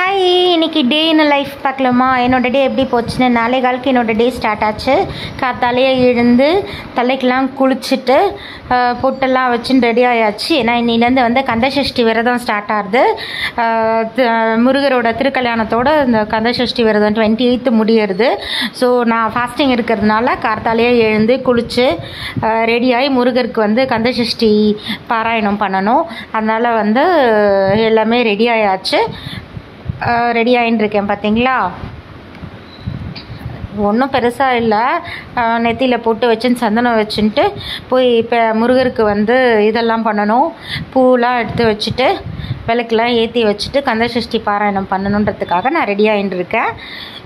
Hi, இன்னைக்கு டே in life பார்க்கலாமா? என்னோடய டே எப்படி போச்சுன்னு. நாளை காலுக்கு என்னோடய டே ஸ்டார்ட் ஆச்சு. காத்தாலேயே எழுந்து தலைக்கெல்லாம் குளிச்சுட்டு பொட்டெல்லாம் வச்சுன்னு ரெடி ஆயாச்சு. ஏன்னா இன்னிலேருந்து வந்து கந்தசஷ்டி விரதம் ஸ்டார்ட் ஆகுது. முருகரோட திருக்கல்யாணத்தோடு இந்த கந்தசஷ்டி விரதம் 28 முடியறது. ஸோ நான் ஃபாஸ்டிங் இருக்கிறதுனால காத்தாலேயே எழுந்து குளித்து ரெடியாகி முருகருக்கு வந்து கந்தசஷ்டி பாராயணம் பண்ணணும். அதனால் வந்து எல்லாமே ரெடி ஆயாச்சு. ரெடி ஆகின்னு இருக்கேன். பார்த்தீங்களா, ஒன்றும் பெருசாக இல்லை. நெத்தியில் போட்டு வச்சுன்னு சந்தனம் வச்சுன்ட்டு போய் இப்போ முருகருக்கு வந்து இதெல்லாம் பண்ணணும். பூவெலாம் எடுத்து வச்சுட்டு விளக்கெலாம் ஏற்றி வச்சுட்டு கந்தசஷ்டி பாராயணம் பண்ணணுன்றதுக்காக நான் ரெடி ஆகின்னு இருக்கேன்.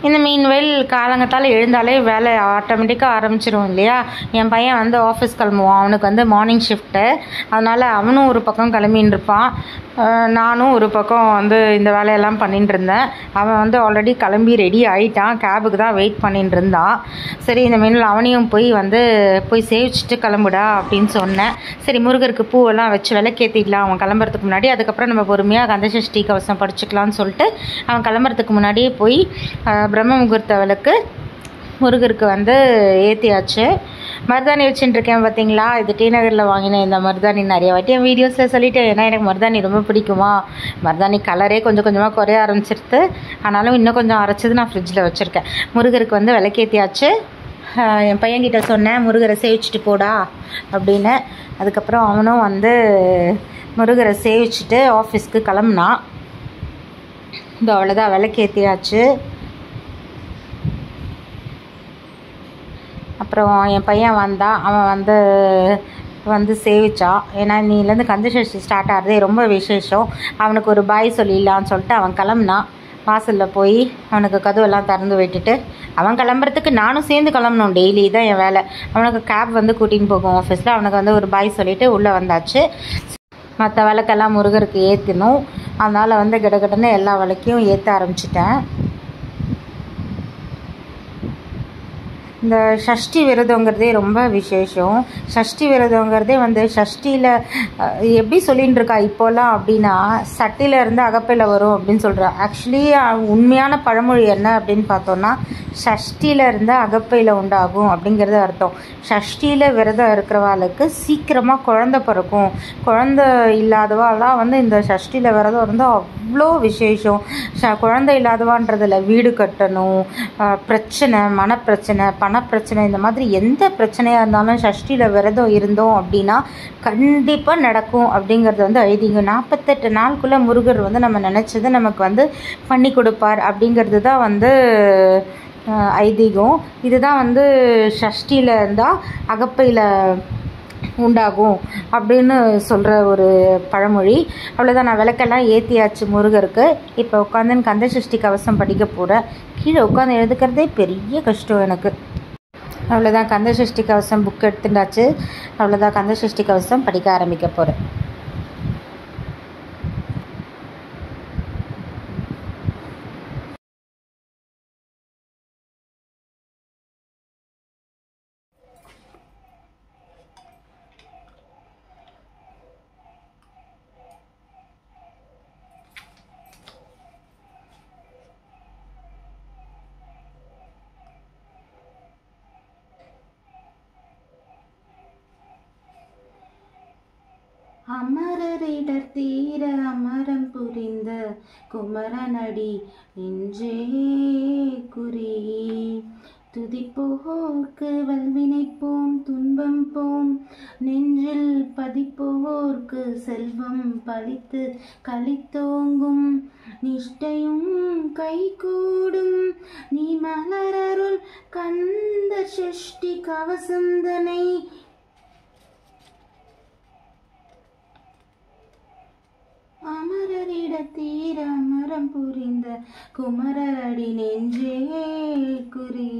இந்த மீன்வெயில் காலங்கத்தால் எழுந்தாலே வேலை ஆட்டோமேட்டிக்காக ஆரம்பிச்சிடும் இல்லையா? என் பையன் வந்து ஆஃபீஸ் கிளம்புவான். அவனுக்கு வந்து மார்னிங் ஷிஃப்ட்டு. அதனால் அவனும் ஒரு பக்கம் கிளம்பின்னு இருப்பான், நானும் ஒரு பக்கம் வந்து இந்த வேலையெல்லாம் பண்ணிட்டு இருந்தேன். அவன் வந்து ஆல்ரெடி கிளம்பி ரெடி ஆகிட்டான். கேபுக்கு தான் வெயிட் பண்ணிட்டு இருந்தான். சரி, இந்த மீனில் அவனையும் போய் சேவிச்சுட்டு கிளம்புடா அப்படின்னு சொன்னேன். சரி, முருகருக்கு பூவெல்லாம் வச்சு விளக்கேற்றிடலாம் அவன் கிளம்புறதுக்கு முன்னாடி. அதுக்கப்புறம் நம்ம பொறுமையாக கந்தசஷ்டி கவசம் படிச்சுக்கலான்னு சொல்லிட்டு அவன் கிளம்புறதுக்கு முன்னாடியே போய் பிரம்ம முகூர்த்த விளக்கு முருகருக்கு வந்து ஏற்றியாச்சு. மருதாணி வச்சுட்டு இருக்கேன். பார்த்தீங்களா, இது டி நகரில் வாங்கினேன். இந்த மருதாணி நிறைய வாட்டி என் வீடியோஸில் சொல்லிட்டேன். ஏன்னா எனக்கு மருதாணி ரொம்ப பிடிக்குமா. மருதாணி கலரே கொஞ்சம் கொஞ்சமாக குறைய ஆரம்பிச்சிருது. ஆனாலும் இன்னும் கொஞ்சம் அரைச்சது நான் ஃப்ரிட்ஜில் வச்சுருக்கேன். முருகருக்கு வந்து விளக்கேற்றியாச்சு. என் பையன்கிட்ட சொன்னேன், முருகரை சேவிச்சுட்டு போடா அப்படின்னு. அதுக்கப்புறம் அவனும் வந்து முருகரை சேவிச்சுட்டு ஆஃபீஸ்க்கு கிளம்புனான். இந்த அவ்வளோதான், விளக்கேற்றியாச்சு. அப்புறம் என் பையன் வந்தான். அவன் வந்து சேவிச்சான். ஏன்னா இன்னிலேருந்து கந்தசஷ்டி ஸ்டார்ட் ஆகிறதே ரொம்ப விசேஷம். அவனுக்கு ஒரு பாய் சொல்லிடலான்னு சொல்லிட்டு அவன் கிளம்புனான். வாசலில் போய் அவனுக்கு கதவெல்லாம் திறந்து விட்டுட்டு அவன் கிளம்புறதுக்கு நானும் சேர்ந்து கிளம்பணும். டெய்லி தான் என் வேலை. அவனுக்கு கேப் வந்து கூட்டின்னு போகும் ஆஃபீஸில். அவனுக்கு வந்து ஒரு பாய் சொல்லிவிட்டு உள்ளே வந்தாச்சு. மற்ற விளக்கெல்லாம் முருகருக்கு ஏற்றணும். அதனால் வந்து கிடக்கிட்டன்னு எல்லா விளக்கையும் ஏற்ற ஆரம்பிச்சிட்டேன். இந்த சஷ்டி விரதங்கிறதே ரொம்ப விசேஷம். சஷ்டி விரதங்கிறதே வந்து சஷ்டியில் எப்படி சொல்லின்னு இருக்கா இப்போல்லாம் அப்படின்னா, சட்டியில் இருந்து அகப்பையில் வரும் அப்படின்னு சொல்கிறா. ஆக்சுவலி உண்மையான பழமொழி என்ன அப்படின்னு பார்த்தோன்னா, சஷ்டியில் இருந்து அகப்பையில் உண்டாகும் அப்படிங்கிறது அர்த்தம். சஷ்டியில் விரதம் இருக்கிறவாளுக்கு சீக்கிரமாக குழந்தை பிறக்கும். குழந்தை இல்லாதவாலாம் வந்து இந்த சஷ்டியில் விரதம் இருந்தால் அவ்வளோ விசேஷம். குழந்தை இல்லாதவான்றதில் வீடு கட்டணும், பிரச்சனை, மனப்பிரச்சனை, பணப்பிரச்சனை, இந்த மாதிரி எந்த பிரச்சனையாக இருந்தாலும் சஷ்டியில் விரதம் இருந்தோம் அப்படின்னா கண்டிப்பாக நடக்கும் அப்படிங்கிறது வந்து ஐதீகம். 48 நாளுக்குள்ளே முருகர் வந்து நம்ம நினச்சதை நமக்கு வந்து பண்ணி கொடுப்பார் அப்படிங்கிறது தான் வந்து ஐதீகம். இதுதான் வந்து சஷ்டியில் இருந்தால் அகப்பையில் உண்டாகும் அப்படின்னு சொல்கிற ஒரு பழமொழி. அவ்வளோதான், நான் விளக்கெல்லாம் ஏற்றியாச்சு முருகருக்கு. இப்போ உட்காந்து கந்தசஷ்டி கவசம் படிக்க போகிறேன். கீழே உட்காந்து எழுதுக்கிறதே பெரிய கஷ்டம் எனக்கு. அவ்வளோதான், கந்தசஷ்டி கவசம் புக் எடுத்துட்டாச்சு. அவ்வளோதான், கந்தசஷ்டி கவசம் படிக்க ஆரம்பிக்க போகிறேன். அமரரிடர் தீர அமரம் புரிந்த குமரனடி நெஞ்சே குறி. துதிப்போர்க்கு வல்வினைப்போம் துன்பம் போம், நெஞ்சில் பதிப்போர்க்கு செல்வம் பலித்து களித்தோங்கும், நிஷ்டையும் கைகூடும் நீ மலரருள் கந்த சஷ்டி கவசந்தனை. அமரரிடத்தீர அமரம் புரிந்த குமரரடி நெஞ்சே குறி.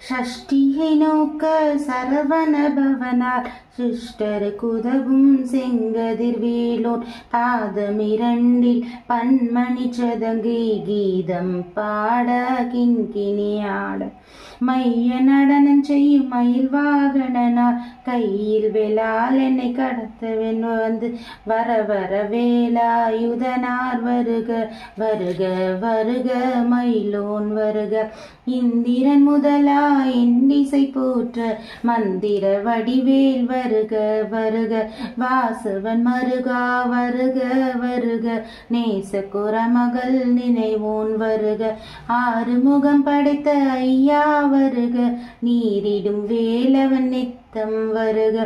ஷஷ்டியை நோக்க சரவண பவனார் சிஷ்டருக்குதவும் செங்கதிர்வேலோன் பாதமிரண்டில் பன்மணி சதங்கை கீதம் பாட கிண்கிணியாட மைய நடனம் செய்யும் மயில் வாகனனார் கையில் வேளால் என்னை கடத்தவன் வந்து வர வர வேலாயுதனார் வருக வருக வருக மயிலோன் வருக இந்திரன் முதலா இந்திசை போற்ற மந்திர வடிவேல் வருக வருக வாசவன் மருகா வருக வருக நேச குரமகள் நினைவோன் வருக ஆறுமுகம் படைத்த ஐயா வருக நீரிடும் வேலவன் நித்தம் வருக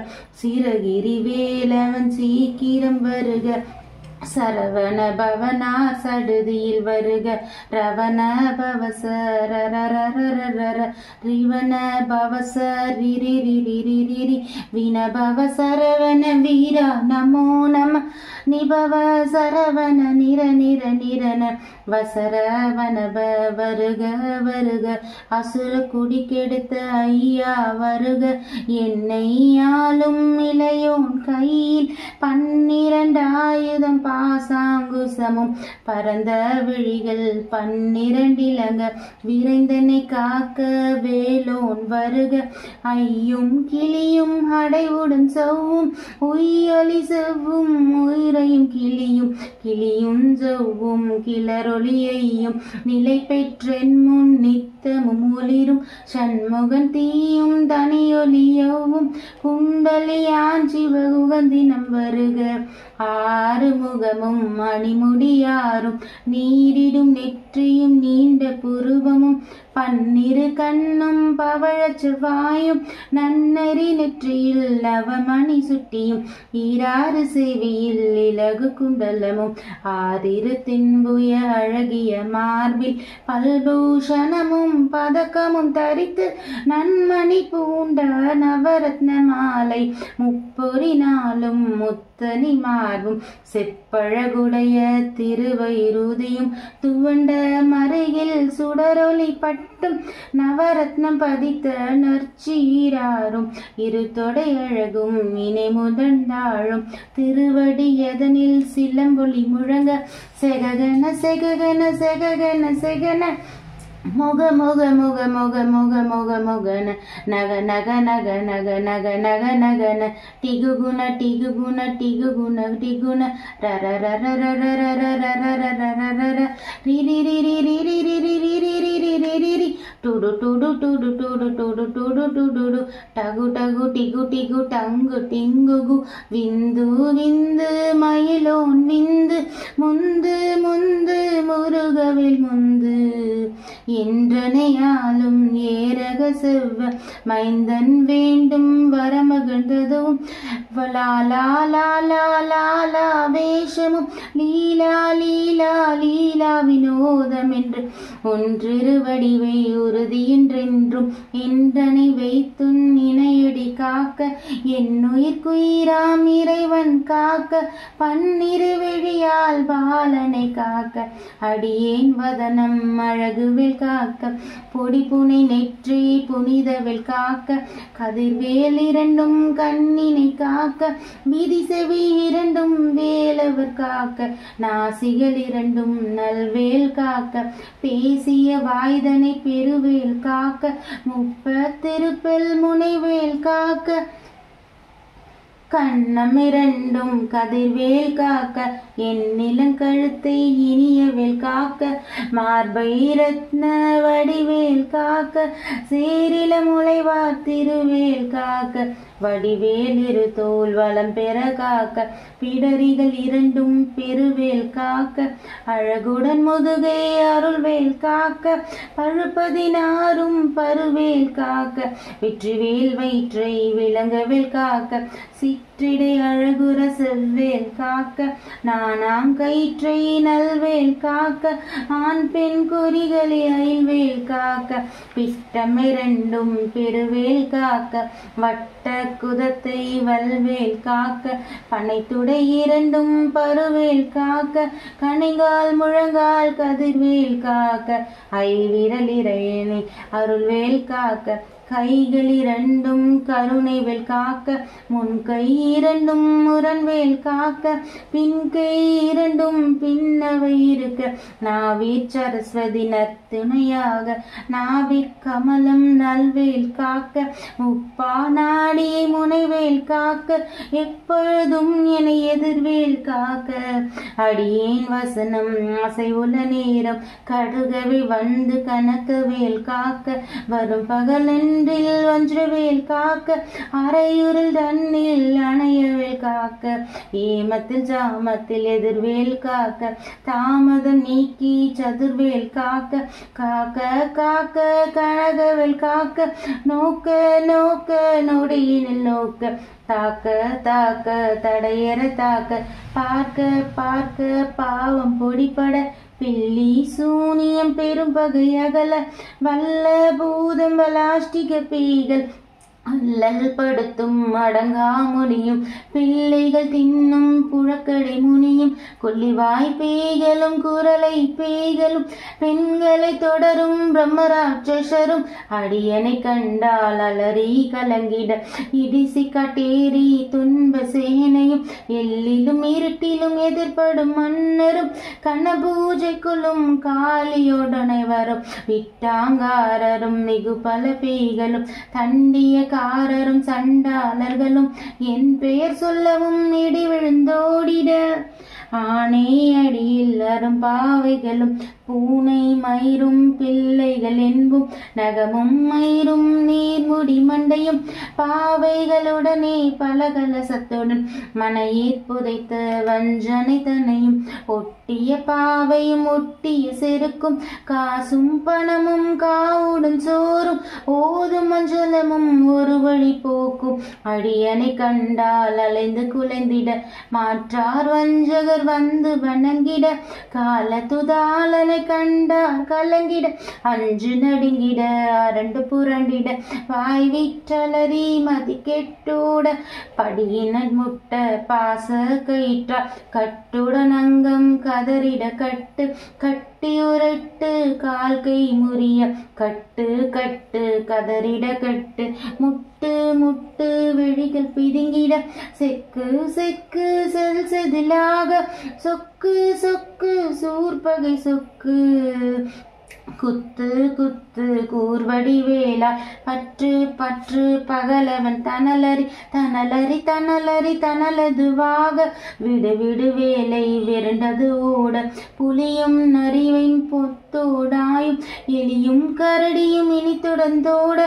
சிறகிரி வேலவன் சீக்கிரம் வருக சரவண பவனா சடுதியில் வருக ரவண பவசரரரரரர ரிவண பவசரிரிரிரிரிரி வினபவ சரவண வீரா நமோ நம நிபவ சரவண நிர நிர நிரன வசரவண வருக வருக அசுர குடி கெடுத்த ஐயா வருக என்னை ஆளும் இளையோன் கையில் 12 ஆயுதம் பாசாங்குசமும் பரந்த விழிகள் 12 இலங்க விரைந்தனை காக்க வேலோன் வருக ஐயும் கிளியும் அடைவுடன் செவ்வும் உயொலி செவ்வும் உயிரையும் கிளியும் கிளியும் செவ்வும் கிளரொலியையும் நிலை பெற்றென் முன் நித்தமும் ஒளிரும் சண்முகன் தீயும் தனியொலியவும் குண்டலியான் சிவகுகந்தினம் வருக ஆறுமுகமும் மணிமுடியாரும் நீரிடும் நெற்றியும் நீண்ட புருவமும் 12 கண்ணும் பவழச் செவ்வாயும் நன்னறி நெற்றியில் நவமணி சுட்டியும் ஈராறு சேவையில் இலகு குண்டலமும் ஆறிரு தின்புய அழகிய மார்பில் பல்பூஷணமும் பதக்கமும் தரித்து நன்மணி பூண்ட நவரத்ன மாலை முப்பொறினாலும் முத்தனி மார்பும் செப்பழகுடைய திருவயிறுதியும் துவண்ட மறையில் சுடரொளி பட்டும் நவரத்னம் பதித்த நற்சீராரும் இரு தொடை அழகும் இணை முதண்டாழும் திருவடி எதனில் சிலம்பொலி முழங்க செககன செககன செககன செகன முக முக முக முக முக முக முகன நக நக நக நக நக நக நகன டிகுகுண டிகுகுண டிகுகுண டிகுண ரர ரர ரர ரர ரர ரர ரர ரிரி ரிரி ரிரி ரிரி ரிரி ரிரி ரிரி டுடு டுடு டுடு டுடு டுடு டுடு டுடு டகு டகு டிகு டிகு டங்கு டிங்குகு விந்து விந்து மயிலோன் விந்து முந்து முந்து முருகவில் முந்து என்றனையாலும் ஏரக செவ்வ மைந்தன் வேண்டும் வரமகிழ்ந்ததும் லாலா வேஷமும் லீலா லீலா லீலா வினோதம் என்று ஒன்றிரு வடிவை உறுதியென்றென்றும் என்றனை வைத்துன் இணையடி காக்க என்னுயிர்க்குயிராம் இறைவன் காக்க 12 விழியால் பாலனை காக்க அடியேன் வதனம் அழகுவில் காக்க பொடி புனை நெற்றி புனிதவில் காக்க கதிர்வேல் 2 கண்ணினை காக்க விதி செவி 2 வேலவர் காக்க நாசிகள் 2 நல்வேல் காக்க பேசிய வாய்தனை பெருவேல் காக்க 30 முனைவேல் காக்க கண்ணம் 2 கதிர்வேல் காக்க என் நிலங்கழுத்தை இனியவேல் காக்க மார்பை ரத்ன வடிவேல் காக்க சேரில முளைவார் திருவேல் காக்க வடிவேல் இரு தோல் வளம் பெற காக்க பிடரிகள் 2 பெருவேல் காக்க அழகுடன் முதுகை அருள்வேல் காக்க பழுப்பதினாரும் பருவேல் காக்க வெற்றிவேல் வயிற்றை விளங்கவேல் காக்க சிற்றிடை அழகுர செவ்வேல் காக்க நானாம் கயிற்றை நல்வேல் காக்க ஆண் பெண் குறிகளை அயில்வேல் காக்க பிட்டம் 2 பெருவேல் காக்க வட்ட குதத்தை வல்வேல் காக்க பனைத்துடை 2 பருவேல் காக்க கணைகால் முழங்கால் கதிர்வேல் காக்க ஐவிரல் இறையனை அருள்வேல் காக்க கைகள் இரண்டும் கருணை வேல் காக்க, முன் கை இரண்டும் முரண்வேல் காக்க, பின் கை இரண்டும் பின்னவை இருக்க, நாவிற் சரஸ்வதி நத்துணையாக, நாவிற் கமலம் நல்வேல் காக்க, முப்பா நாடியை முனைவேல் காக்க, எப்பொழுதும் என எதிர்வேல் காக்க, அடியேன் வசனம் அசைவுள்ள நேரம் கடுகவை வந்து கணக்கவேல் காக்க, வரும் பகலென்றில் ஒன்றுவேல் காக்க, அரையுரில் தன்னில் அணையவேல் காக்க, ஏமத்தில் ஜாமத்தில் எதிர்வேல் காக்க, தாமதம் நீக்கி சதுர்வேல் காக்க, காக்க காக்க கழகவேல் காக்க, நோக்க நோக்க நொடியினில் நோக்க, தாக்க தாக்க தடையற தாக்க, பார்க்க பார்க்க பாவம் பொடிபட, பில்லி சூனியம் பெரும் பகை அகல, வல்ல பூதம் வலாஷ்டிக பேய்கள் அல்லல் படுத்தும் அடங்கா முனியும், பிள்ளைகள் தின்னும் புழக்கடை முனியும், கொல்லிவாய் பேய்களும் குரலை பேய்களும், பெண்களை தொடரும் பிரம்மராட்சசரும், அடியனை கண்டால் அலறி கலங்கிட, இடிசி கட்டேரி துன்ப சேனையும், எல்லிலும் இருட்டிலும் எதிர்படும் மன்னரும், கண்ணபூஜைக்குள்ளும் காளியோடனை வரும் விட்டாங்காரரும், மிகு பல பேய்களும், தண்டிய காரரும் சண்டாளர்களும், என் பெயர் சொல்லவும் இடி விழுந்தோடிட, ஆனை அடியில் அரும் பாவைகளும், பூனை மயிரும் பிள்ளைகள் என்பும், நகமும் மயிரும் நீர்முடி மண்டையும், பாவைகளுடனே பலகலசத்துடன் மனையீர் புதைத்த வஞ்சனை தன்னையும், ஒட்டிய பாவையும் ஒட்டிய செருக்கும், காசும் பணமும் காவுடன் சோறும், ஓதும் மஞ்சளமும் ஒரு வழி போக்கும், அடியனை கண்டால் அலைந்து குலைந்திட, மாற்றார் வஞ்சகர் வந்து வணங்கிட, காலத்துதாளனை கண்டார் கலங்கிட, அஞ்சு நடுங்கிட அரண்டு புரண்டிட, வாய் விற்றலறி மதி கெட்டோட, படியினர் முட்ட பாச கயிற்றா, கட்டுடன் அங்கம் கதறிட, கட்டு கட்டி உரட்டு கால் கை முறிய, கட்டு கட்டு கதறிட கட்டு, முட்டு முட்டு விழிகள் பிதுங்கிட, செக்கு செக்கு செல் செதிலாக, சொக்கு சொக்கு சூர்பகை சொக்கு, குத்து குத்து கூர்வடி வேலா, பற்று பற்று பகலவன் தனலறி தனலறி தனலறி தனலதுவாக, விடு விடு வேலை விரண்டது ஓட, புலியும் நரிவையும் பொத்தோடாயும், எலியும் கரடியும் இனித்துடந்தோட,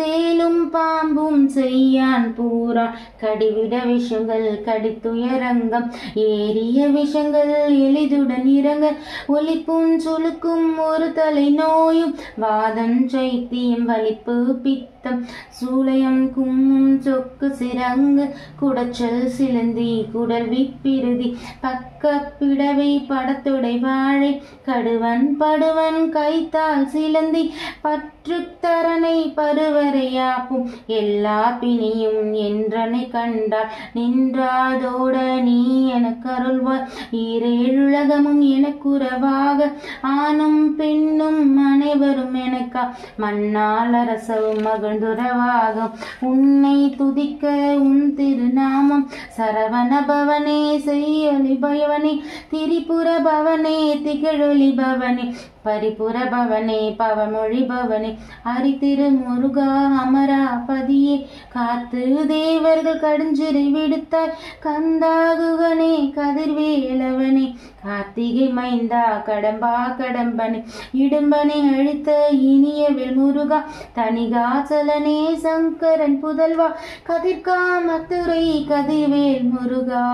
தேலும் பாம்பும் செய்யான் பூரான், கடிவிட விஷங்கள் கடித்துயரங்கம், ஏறிய விஷங்கள் எளிதுடன் இறங்க, ஒலிப்பும் சுலுக்கும் ஒரு தலை நோயும், வாதம் சைத்தியம் வலிப்பு பித்தம், சூளையம் கும்மும் சொக்கு சிரங்கு, குடச்சல் சிலந்தி குடல் விப்பிருதி, பக்க பிடவை படத்துடை வாழை, கடுவன் படுவன் கைத்தால் சிலந்தி, பற்று தரனை பருவரையாப்பும், எல்லா பிணியும் என்றனை கண்டால் நின்றாதோட, நீ எனக்கு அருள்வாய் ஈரேழுலகமும் எனக்குறவாக, ஆணும் பெண்ணும் அனைவரும் எனக்கா, மண்ணால் அரசவும் மகிழ்ந்துறவாகும், உன்னை துதிக்க உன் திருநாமம், சரவண பவனே செய்யொலி பவனே, திரிபுர பவனே திகழொலி பவனே, பரிபுர பவனே பவமொழி பவனே, ஹரிதிரு முருகா அமராபதியே, காத்து தேவர்கள் கடுஞ்சிறை விடுத்தாய், கந்தாகுகனே கதிர்வேலவனே, கார்த்திகை மைந்தா கடம்பா கடம்பனே, இடும்பனை அழித்த இனியவில் முருகா, தனிகாசலனே சங்கரன் புதல்வா, கதிர்காமத்துறை கதிர்வேல் முருகா,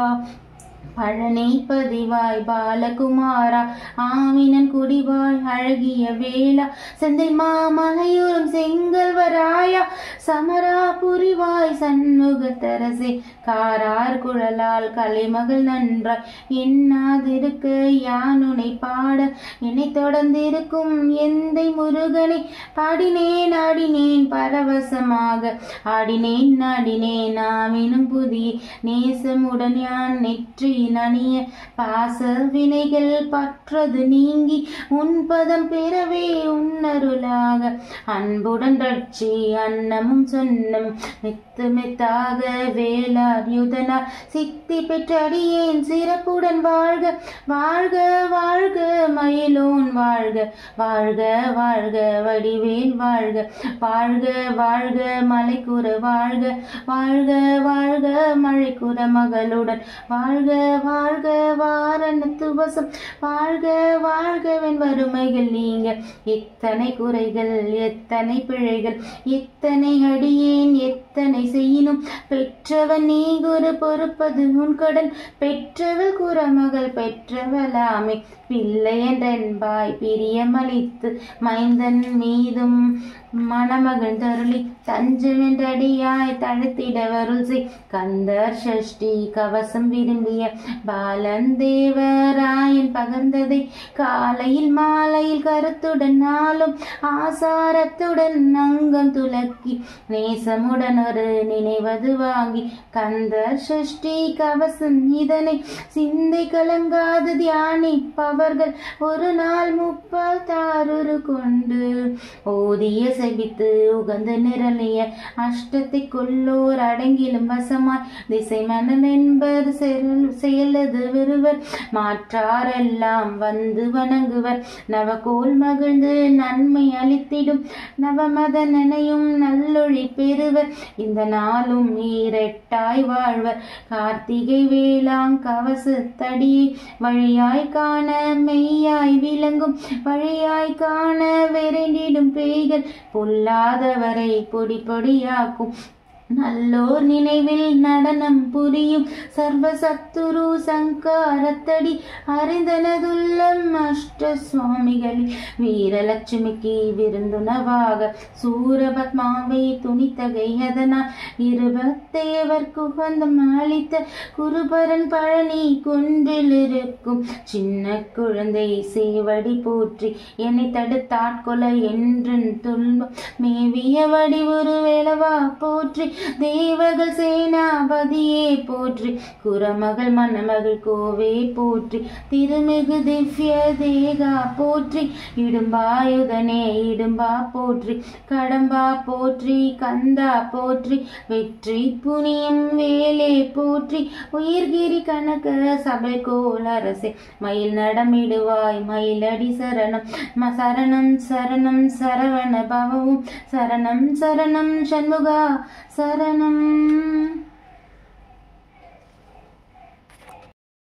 பழனி பதிவாய் பாலகுமாரா, ஆவினன் குடிவாய் அழகிய வேளா, செந்தில் மாமலையூரும் செங்கல்வராயா, சமரா புரிவாய் சண்முகத்தரசே, காரார் குழலால் கலைமகள் நன்றாய், எண்ணாதிருக்க யானுனை பாட, என்னை தொடர்ந்திருக்கும் எந்தை முருகனை, பாடினேன் ஆடினேன் பரவசமாக, ஆடினேன் ஆடினேன் ஆவினும் புதிய நேசமுடன் யான் நெற்றி நனிய பாச வினைகள் பற்றது நீங்கி உன்பதம் பெறவே உன்னருளாக அன்புடன் ரட்சி அன்னமும் சொன்னம் மெத்து மெத்தாக வேளார் யுதனார் சித்தி பெற்றடியேன் சிறப்புடன் வாழ்க வாழ்க வாழ்க மயிலோன் வாழ்க வாழ்க வாழ்க வடிவேல் வாழ்க வாழ்க வாழ்க மலைக்குற வாழ்க வாழ்க வாழ்க மழைக்குற மகளுடன் வாழ்க வாழ்க வாரணத்து வசம் வாழ்க வாழ்கவன் வறுமைகள் நீங்க எத்தனை குறைகள் எத்தனை பிழைகள் எத்தனை அடியேன் எத்தனை செய்யினும் பெற்றவன் நீ குரு பொறுப்பது உன் கடன் பெற்றவள் குறமகள் பெற்றவளாமே பிள்ளை என்றென்பாய் பிரியமளித்து மைந்தன் மீதும் மணமகன் தருளி தஞ்சமென்றடியாய் தழுத்திட வருள் செய் கந்தர் சஷ்டி கவசம் விரும்பிய பாலன் தேவராயன் பகர்ந்ததை காலையில் மாலையில் கருத்துடன் நாளும் ஆசாரத்துடன் அங்கம் துலக்கி நேசமுடன் ஒரு நினைவது வாங்கி கந்தர் சஷ்டி கவசம் இதனை சிந்தை கலங்காது தியானிப்பவர்கள் ஒரு நாள் 36 கொண்டு ஓதிய செபித்து உகந்து நிரலிய அஷ்டத்தை கொல்லோர் அடங்கிலும் வசமாய் திசை மன்னன் என்பது செயலது விருவர் மாற்றாரெல்லாம் வந்து வணங்குவர் நவகோல் மகிழ்ந்து நன்மை அளித்திடும் நவமத நினையும் நல்லொழி பெறுவர் இந்த நாளும் ஈரெட்டாய் வாழ்வர் கார்த்திகை வேளாங் கவச தடியை வழியாய் காண மெய்யாய் விளங்கும் வழியாய் காண விரைந்திடும் பேய்கள் பொல்லாதவரை பொடி பொடியாக்கும் நல்லோர் நினைவில் நடனம் புரியும் சர்வ சத்துரு சங்காரத்தடி அறிந்தனதுள்ளம் அஷ்ட சுவாமிகளில் வீரலட்சுமிக்கு விருந்துணவாக சூரபத்மாவை துணித்தகை அதனால் இருபத்தேவர் குகந்தம் அளித்த குருபரன் பழனி குன்றில் இருக்கும் சின்ன குழந்தை சேவடி போற்றி என்னை தடுத்தாட்கொலை என்றன் துன்பம் மேவிய வடிவுரு வேளவா போற்றி தேவர்கள் சேனாபதியே போற்றி குரமகள் மணமகள் கோவே போற்றி திருமிகு திவ்ய தேகா போற்றி இடும்பாயுதனே இடும்பா போற்றி கடம்பா போற்றி கந்தா போற்றி வெற்றி புனியும் வேலே போற்றி உயிர்கிரி கனக சபை கோளரசே மயில் நடமிடுவாய் மயிலடி சரணம் சரணம் சரணம் சரவண பவவும் சரணம் சரணம் சண்முகா சரணம்.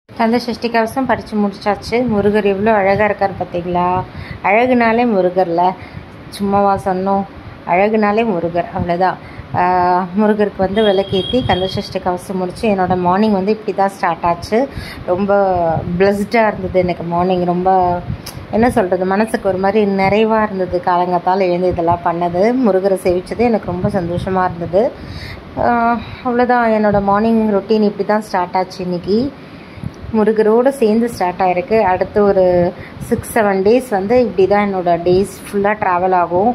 கந்த சஷ்டி கவசம் படித்து முடிச்சாச்சு. முருகர் எவ்வளோ அழகாக இருக்கார் பார்த்தீங்களா? அழகுனாலே முருகரில் சும்மாவா சொன்னோம்? அழகுனாலே முருகர், அவ்வளோதான். முருகருக்கு வந்து விளக்கேற்றி கந்த சஷ்டி கவசம் முடித்து என்னோடய மார்னிங் வந்து இப்படி தான் ஸ்டார்ட் ஆச்சு. ரொம்ப பிளஸ்டாக இருந்தது எனக்கு மார்னிங். ரொம்ப என்ன சொல்கிறது, மனசுக்கு ஒரு மாதிரி நிறைவாக இருந்தது. காலங்காத்தால் எழுந்து இதெல்லாம் பண்ணது, முருகரை சேவிச்சது எனக்கு ரொம்ப சந்தோஷமாக இருந்தது. அவ்வளோதான், என்னோடய மார்னிங் ரொட்டீன் இப்படி தான் ஸ்டார்ட் ஆச்சு. இன்றைக்கி முருகரோடு சேர்ந்து ஸ்டார்ட் ஆகிருக்கு. அடுத்து ஒரு 6-7 டேஸ் வந்து இப்படி தான் என்னோடய டேஸ் ஃபுல்லாக ட்ராவல் ஆகும்.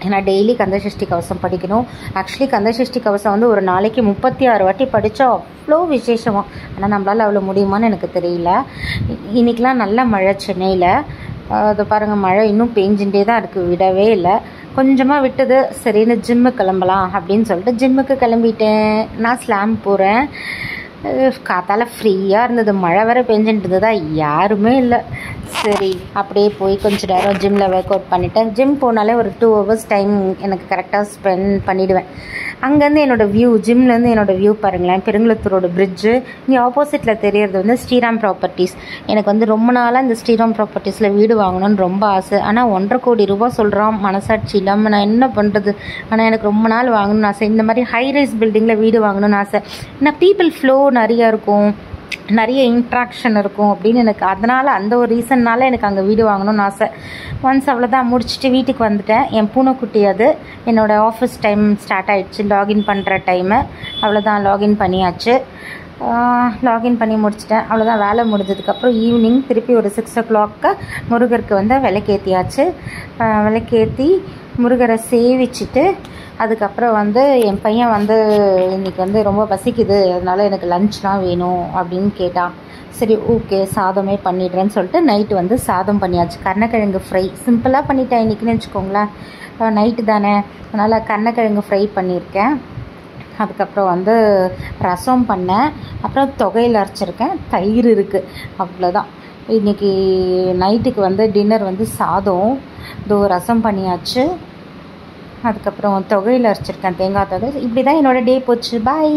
ஏன்னா டெய்லி கந்தசஷ்டி கவசம் படிக்கணும். ஆக்சுவலி கந்தசஷ்டி கவசம் வந்து ஒரு நாளைக்கு 36 வாட்டி படித்தா அவ்வளோ விசேஷமாக. ஆனால் நம்மளால் அவ்வளோ முடியுமான்னு எனக்கு தெரியல. இன்றைக்கெலாம் நல்ல மழை சென்னையில். அது பாருங்கள், மழை இன்னும் பெஞ்சுட்டே தான் இருக்குது, விடவே இல்லை. கொஞ்சமாக விட்டது. சரின்னு ஜிம்மு கிளம்பலாம் அப்படின்னு சொல்லிட்டு ஜிம்முக்கு கிளம்பிட்டேன். நான் ஸ்லாம் போகிறேன். காத்தால் ஃப்ரீயாக இருந்தது, மழை வேறு பெஞ்சுட்டு இருந்ததா, யாருமே இல்லை. சரி அப்படியே போய் கொஞ்சம் நேரம் ஜிம்மில் ஒர்க் அவுட் பண்ணிவிட்டேன். ஜிம் போனாலே ஒரு 2 hours டைம் எனக்கு கரெக்டாக ஸ்பெண்ட் பண்ணிவிடுவேன். அங்கேருந்து என்னோடய வியூ, ஜிம்லேருந்து என்னோடய வியூ பாருங்களேன். பெருங்குளத்தூரோட பிரிட்ஜு. இங்கே ஆப்போசிட்டில் தெரியறது வந்து ஸ்ரீராம் ப்ராப்பர்ட்டிஸ். எனக்கு வந்து ரொம்ப நாளாக இந்த ஸ்ரீராம் ப்ராப்பர்ட்டிஸில் வீடு வாங்கணும்னு ரொம்ப ஆசை. ஆனால் 1.5 கோடி ரூபா சொல்கிறான். மனசாட்சி இல்லாமல் நான் என்ன பண்ணுறது? ஆனால் எனக்கு ரொம்ப நாள் வாங்கணும்னு ஆசை. இந்த மாதிரி ஹை ரைஸ் பில்டிங்கில் வீடு வாங்கணும்னு ஆசை. ஏன்னா பீப்புள் ஃப்ளோ நிறையா இருக்கும், நிறைய இன்ட்ராக்ஷன் இருக்கும் அப்படின்னு எனக்கு. அதனால் அந்த ஒரு ரீசன்னால் எனக்கு அங்கே வீடு வாங்கணும்னு ஆசை. ஒன்ஸ் அவ்வளோதான் முடிச்சுட்டு வீட்டுக்கு வந்துட்டேன். என் பூனைக்குட்டி அது. என்னோடய ஆஃபீஸ் டைம் ஸ்டார்ட் ஆகிடுச்சு, லாகின் பண்ணுற டைமு. அவ்வளோதான், லாகின் பண்ணியாச்சு. லாகின் பண்ணி முடிச்சிட்டேன். அவ்வளோதான், வேலை முடிஞ்சதுக்கப்புறம் ஈவினிங் திருப்பி ஒரு 6 o'clock முருகருக்கு வந்து விளக்கேற்றியாச்சு. விளக்கேற்றி முருகரை சேவிச்சுட்டு அதுக்கப்புறம் வந்து என் பையன் வந்து இன்றைக்கி வந்து ரொம்ப பசிக்குது, அதனால் எனக்கு லஞ்ச்லாம் வேணும் அப்படின்னு கேட்டான். சரி ஓகே சாதமே பண்ணிடுறேன்னு சொல்லிட்டு நைட்டு வந்து சாதம் பண்ணியாச்சு. கருணக்கிழங்கு ஃப்ரை சிம்பிளாக பண்ணிட்டேன் இன்றைக்கின்னு வச்சுக்கோங்களேன். நைட்டு தானே, அதனால் கருணக்கிழங்கு ஃப்ரை பண்ணியிருக்கேன். அதுக்கப்புறம் வந்து ரசம் பண்ணேன், அப்புறம் தொகையில் அரைச்சிருக்கேன், தயிர் இருக்குது, அவ்வளோதான். இன்றைக்கி நைட்டுக்கு வந்து டின்னர் வந்து சாதம், ரசம் பண்ணியாச்சு, அதுக்கப்புறம் தொகையில் அரைச்சிருக்கேன், தேங்காய் தொகை. இப்படி தான் என்னோடய டே போச்சு. பாய்.